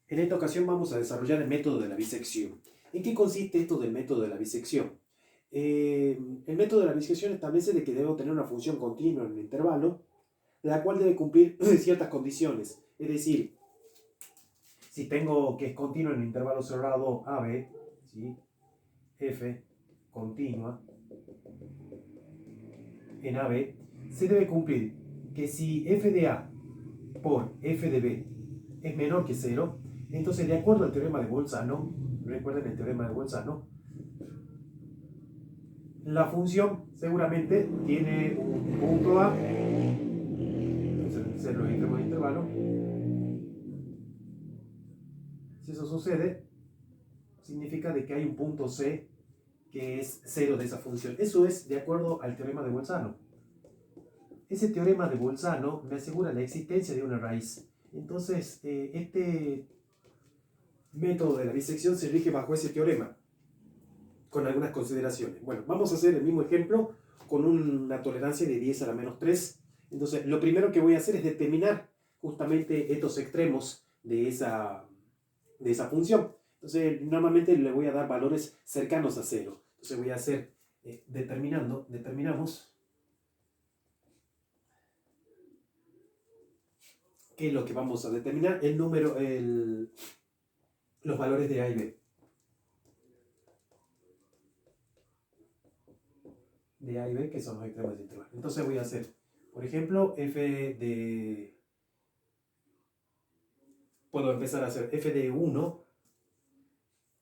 En esta ocasión vamos a desarrollar el método de la bisección. ¿En qué consiste esto del método de la bisección? El método de la bisección establece de que debo tener una función continua en el intervalo, la cual debe cumplir ciertas condiciones. Es decir, si tengo que es continua en el intervalo cerrado AB, ¿sí? F continua en AB, se debe cumplir que si f de A por f de B es menor que 0, entonces de acuerdo al teorema de Bolzano, recuerden el teorema de Bolzano, la función seguramente tiene un punto A, ser los extremos de intervalo. Si eso sucede, significa de que hay un punto C que es 0 de esa función. Eso es de acuerdo al teorema de Bolzano. Ese teorema de Bolzano me asegura la existencia de una raíz. Entonces, este método de la bisección se rige bajo ese teorema, con algunas consideraciones. Bueno, vamos a hacer el mismo ejemplo con una tolerancia de 10 a la menos 3. Entonces, lo primero que voy a hacer es determinar justamente estos extremos de esa función. Entonces, normalmente le voy a dar valores cercanos a 0. Entonces, voy a hacer determinamos qué es lo que vamos a determinar, los valores de A y B. De A y B, que son los extremos del intervalo. Entonces voy a hacer, por ejemplo, puedo empezar a hacer f de 1,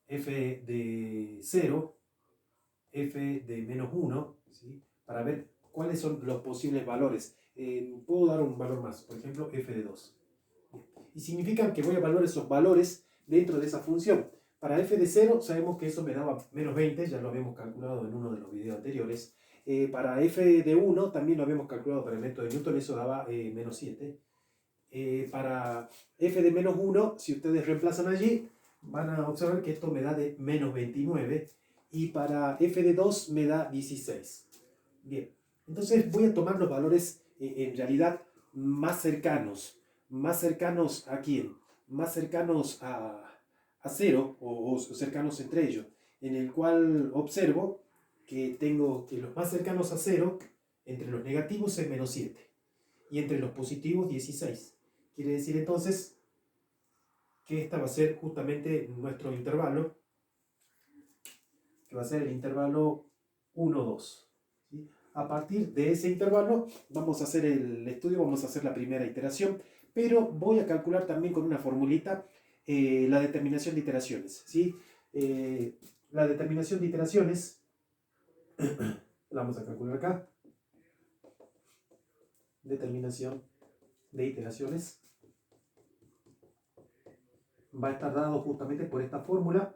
f de 0, f de menos 1, ¿sí? Para ver cuáles son los posibles valores. Puedo dar un valor más, por ejemplo, f de 2. Y significa que voy a evaluar esos valores dentro de esa función. Para f de 0 sabemos que eso me daba menos 20, ya lo habíamos calculado en uno de los videos anteriores. Para f de 1 también lo habíamos calculado para el método de Newton, eso daba menos 7. Para f de menos 1, si ustedes reemplazan allí, van a observar que esto me da de menos 29. Y para f de 2 me da 16. Bien, entonces voy a tomar los valores en realidad más cercanos. ¿Más cercanos a quién? Más cercanos a 0 o cercanos entre ellos. En el cual observo que tengo que los más cercanos a 0, entre los negativos es menos 7. Y entre los positivos 16. Quiere decir entonces que esta va a ser justamente nuestro intervalo, que va a ser el intervalo 1, 2. ¿Sí? A partir de ese intervalo vamos a hacer el estudio, vamos a hacer la primera iteración, pero voy a calcular también con una formulita la determinación de iteraciones. ¿Sí? La determinación de iteraciones, la vamos a calcular acá, determinación de iteraciones, va a estar dado justamente por esta fórmula.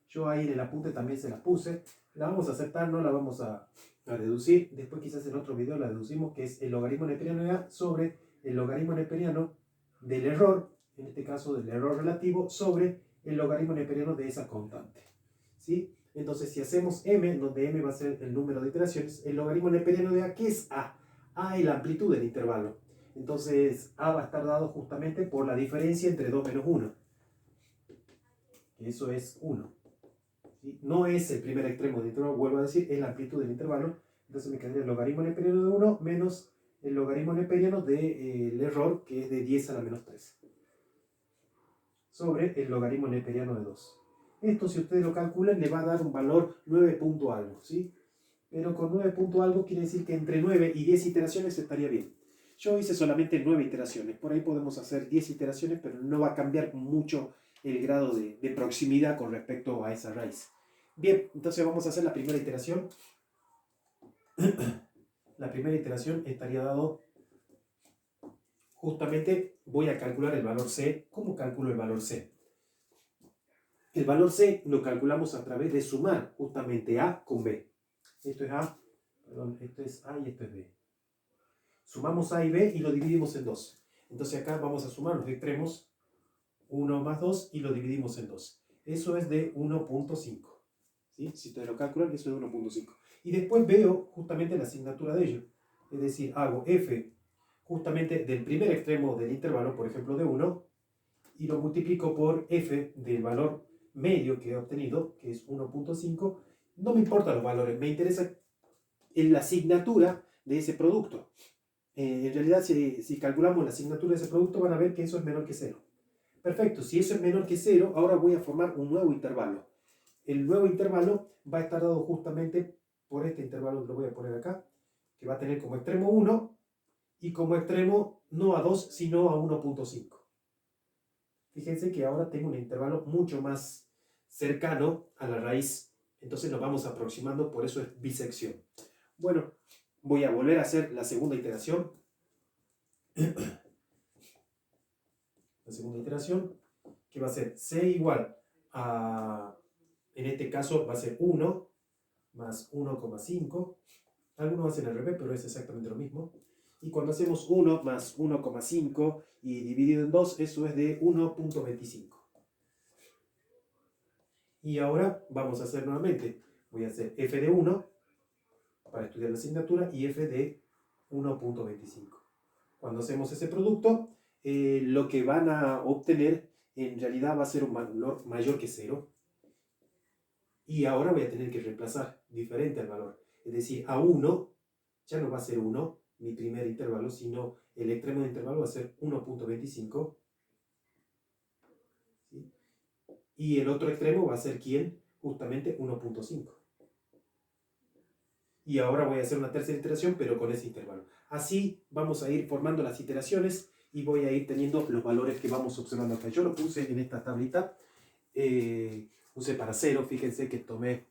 Yo ahí en el apunte también se la puse. La vamos a aceptar, no la vamos a deducir. Después quizás en otro video la deducimos, que es el logaritmo neperiano de A sobre el logaritmo neperiano del error, en este caso del error relativo, sobre el logaritmo neperiano de esa constante. ¿Sí? Entonces, si hacemos m, donde m va a ser el número de iteraciones, el logaritmo neperiano de A, ¿qué es A? A es la amplitud del intervalo. Entonces, A va a estar dado justamente por la diferencia entre 2 menos 1. Eso es 1. ¿Sí? No es el primer extremo del intervalo, vuelvo a decir, es la amplitud del intervalo. Entonces me quedaría el logaritmo neperiano de 1 menos el logaritmo neperiano del error, que es de 10 a la menos 3, sobre el logaritmo neperiano de 2. Esto, si ustedes lo calculan, le va a dar un valor 9 punto algo, ¿sí? Pero con 9 punto algo quiere decir que entre 9 y 10 iteraciones estaría bien. Yo hice solamente 9 iteraciones, por ahí podemos hacer 10 iteraciones, pero no va a cambiar mucho el grado de proximidad con respecto a esa raíz. Bien, entonces vamos a hacer la primera iteración. La primera iteración estaría dado, justamente voy a calcular el valor C. ¿Cómo calculo el valor C? El valor C lo calculamos a través de sumar justamente A con B. Esto es A, perdón, esto es A y esto es B. Sumamos A y B y lo dividimos en 2. Entonces acá vamos a sumar los extremos, 1 más 2, y lo dividimos en 2. Eso es de 1.5. ¿Sí? Si ustedes lo calculan, eso es de 1.5. Y después veo justamente la asignatura de ello. Es decir, hago f justamente del primer extremo del intervalo, por ejemplo de 1, y lo multiplico por f del valor medio que he obtenido, que es 1.5. No me importan los valores, me interesa la asignatura de ese producto. En realidad, si calculamos la asignatura de ese producto, van a ver que eso es menor que 0. Perfecto, si eso es menor que 0, ahora voy a formar un nuevo intervalo. El nuevo intervalo va a estar dado justamente por este intervalo que lo voy a poner acá, que va a tener como extremo 1 y como extremo no a 2, sino a 1.5. Fíjense que ahora tengo un intervalo mucho más cercano a la raíz. Entonces nos vamos aproximando, por eso es bisección. Bueno, voy a volver a hacer la segunda iteración. La segunda iteración, que va a ser c igual a, en este caso va a ser 1 más 1,5. Algunos hacen al revés, pero es exactamente lo mismo. Y cuando hacemos 1 más 1,5 y dividido en 2, eso es de 1.25. Y ahora vamos a hacer nuevamente. Voy a hacer f de 1 para estudiar la asignatura y f de 1.25. Cuando hacemos ese producto, lo que van a obtener en realidad va a ser un valor mayor que 0. Y ahora voy a tener que reemplazar diferente al valor. Es decir, a 1 ya no va a ser 1, mi primer intervalo, sino el extremo de intervalo va a ser 1.25. ¿Sí? Y el otro extremo va a ser ¿quién? Justamente 1.5. Y ahora voy a hacer una tercera iteración, pero con ese intervalo. Así vamos a ir formando las iteraciones y voy a ir teniendo los valores que vamos observando acá. Yo lo puse en esta tablita. Puse para 0, fíjense que tomé,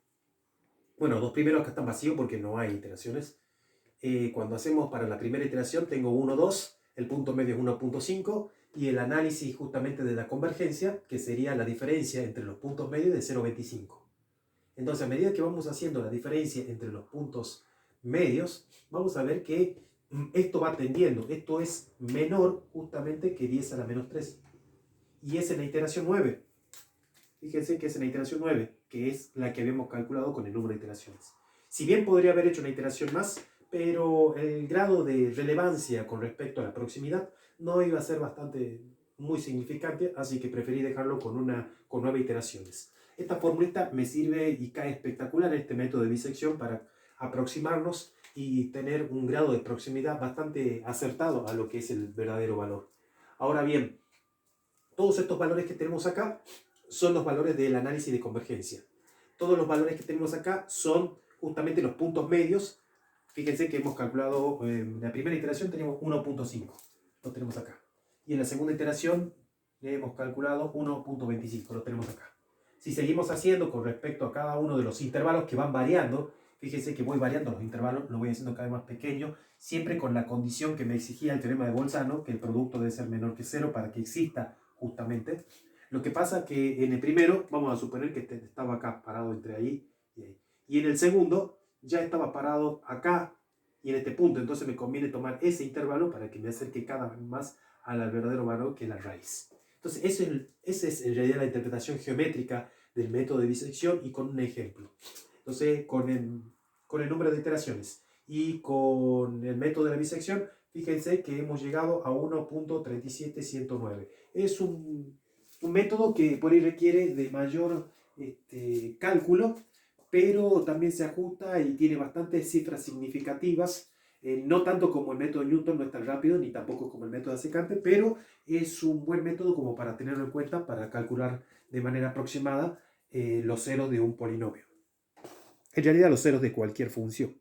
bueno, dos primeros acá están vacíos porque no hay iteraciones. Cuando hacemos para la primera iteración tengo 1, 2, el punto medio es 1.5 y el análisis justamente de la convergencia, que sería la diferencia entre los puntos medios de 0.25. Entonces, a medida que vamos haciendo la diferencia entre los puntos medios, vamos a ver que esto va tendiendo. Esto es menor justamente que 10 a la menos 3. Y es en la iteración 9. Fíjense que es en la iteración 9, que es la que habíamos calculado con el número de iteraciones. Si bien podría haber hecho una iteración más, pero el grado de relevancia con respecto a la proximidad no iba a ser muy significante, así que preferí dejarlo con 9 iteraciones. Esta formulita me sirve y cae espectacular en este método de bisección para aproximarnos y tener un grado de proximidad bastante acertado a lo que es el verdadero valor. Ahora bien, todos estos valores que tenemos acá son los valores del análisis de convergencia. Todos los valores que tenemos acá son justamente los puntos medios. Fíjense que hemos calculado, en la primera iteración teníamos 1.5, lo tenemos acá. Y en la segunda iteración hemos calculado 1.25, lo tenemos acá. Si seguimos haciendo con respecto a cada uno de los intervalos que van variando, fíjense que voy variando los intervalos, lo voy haciendo cada vez más pequeño, siempre con la condición que me exigía el teorema de Bolzano, que el producto debe ser menor que 0 para que exista justamente. Lo que pasa que en el primero, vamos a suponer que estaba acá parado entre ahí y ahí. Y en el segundo ya estaba parado acá y en este punto. Entonces me conviene tomar ese intervalo para que me acerque cada vez más al verdadero valor que es la raíz. Entonces esa es en realidad la interpretación geométrica del método de bisección y con un ejemplo. Entonces con el número de iteraciones y con el método de la bisección, fíjense que hemos llegado a 1.37109. Es un método que por ahí requiere de mayor cálculo, pero también se ajusta y tiene bastantes cifras significativas, no tanto como el método Newton, no es tan rápido, ni tampoco como el método de secante, pero es un buen método como para tenerlo en cuenta para calcular de manera aproximada los ceros de un polinomio. En realidad los ceros de cualquier función.